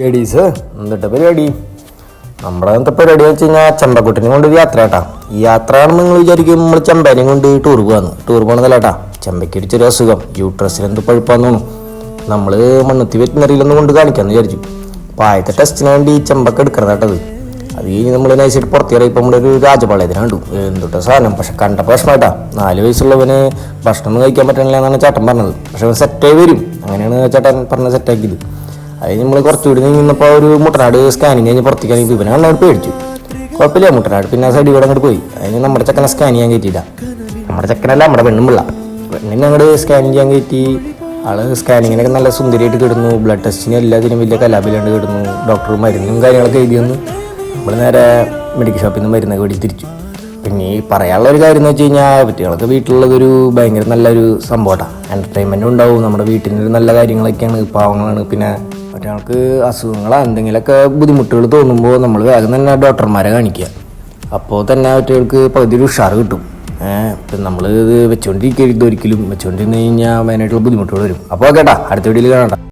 Ladies എന്നിട്ട് പരിപാടി നമ്മുടെ അന്നത്തെ പരിപാടി എന്ന് വെച്ച് കഴിഞ്ഞാൽ ചെമ്പക്കുട്ടിനെ കൊണ്ട് യാത്ര കേട്ടാ. ഈ യാത്രയാണെന്ന് നിങ്ങൾ വിചാരിക്കും നമ്മൾ ചെമ്പേനെയും കൊണ്ട് ടൂർ പോകണമെന്നല്ല കേട്ടാ. ചെമ്പയ്ക്ക് ഒരു ചെറിയ അസുഖം, യൂട്രസിൽ എന്ത് പഴുപ്പാന്ന് തോന്നുന്നു. നമ്മൾ മണ്ണുത്തി വെറ്റിനറിയിലൊന്നും കൊണ്ട് കാണിക്കാമെന്ന് വിചാരിച്ചു. അപ്പോൾ ആദ്യത്തെ ടെസ്റ്റിന് വേണ്ടി ചെമ്പൊക്കെ എടുക്കണം കേട്ടത്. അത് കഴിഞ്ഞ് നമ്മൾ നൈസായിട്ട് പുറത്തിറങ്ങിയപ്പോൾ നമ്മുടെ ഒരു രാജപാളയത്തിന് കണ്ടു. എന്തുട്ടാ സാധനം, പക്ഷെ കണ്ടപ്പോൾ പ്രശ്നമായിട്ടാ. 4 വയസ്സുള്ളവന് ഭക്ഷണം ഒന്നും കഴിക്കാൻ പറ്റണില്ല എന്നാണ് ചേട്ടൻ പറഞ്ഞത്. പക്ഷെ അവൻ സെറ്റായി വരും, അങ്ങനെയാണ് ചേട്ടൻ പറഞ്ഞത്, സെറ്റാക്കിയത്. അത് നമ്മൾ കുറച്ചുകൂടി നിന്നപ്പോൾ ഒരു മുട്ടനാട് സ്കാനിങ് കഴിഞ്ഞ് പുറത്തേക്കാണെങ്കിൽ ഇവനെ കണ്ടവിടെ പേടിച്ചു. കുഴപ്പമില്ല, മുട്ടനാട് പിന്നെ സൈഡിൽ കൂടെ അങ്ങോട്ട് പോയി. അതിന് നമ്മുടെ ചെക്കനെ സ്കാൻ ചെയ്യാൻ കയറ്റിയില്ല. നമ്മുടെ ചെക്കനല്ല, നമ്മുടെ പെണ്ണുമ്പിള്ള. പെണ്ണിനെ അങ്ങോട്ട് സ്കാൻ ചെയ്യാൻ കയറ്റി. ആള് സ്കാനിങ്ങിനൊക്കെ നല്ല സുന്ദരിയായിട്ട് കിടന്നു. ബ്ലഡ് ടെസ്റ്റിന് എല്ലാത്തിനും വലിയ കലാപിലാണ്ട് കിടന്നു. ഡോക്ടർ മരുന്നും കാര്യങ്ങളൊക്കെ എഴുതി വന്നു. നമ്മൾ നേരെ മെഡിക്കൽ ഷോപ്പിൽ നിന്ന് മരുന്നൊക്കെ മേടിച്ച് തിരിച്ചു. പിന്നെ ഈ പറയാനുള്ള ഒരു കാര്യം എന്ന് വെച്ച് കഴിഞ്ഞാൽ കുട്ടികളൊക്കെ വീട്ടിലുള്ളതൊരു ഭയങ്കര നല്ലൊരു സംഭവമാണ്. എൻ്റർടൈൻമെൻറ്റും ഉണ്ടാവും, നമ്മുടെ വീട്ടിനൊരു നല്ല കാര്യങ്ങളൊക്കെയാണ്, പാവങ്ങളാണ്. പിന്നെ ഒരാൾക്ക് അസുഖങ്ങളോ എന്തെങ്കിലുമൊക്കെ ബുദ്ധിമുട്ടുകൾ തോന്നുമ്പോൾ നമ്മൾ വേഗം തന്നെ ഡോക്ടർമാരെ കാണിക്കുക. അപ്പോൾ തന്നെ കുട്ടികൾക്ക് പകുതി ഒരു ഉഷാറ് കിട്ടും. ഇപ്പം നമ്മൾ ഇത് വെച്ചുകൊണ്ടിരിക്കരുത്, ഒരിക്കലും വെച്ചുകൊണ്ടിരുന്ന് കഴിഞ്ഞാൽ മെയിനായിട്ടുള്ള ബുദ്ധിമുട്ടുകൾ വരും. അപ്പോൾ കേട്ടാ, അടുത്ത വീഡിയോയിൽ കാണാം.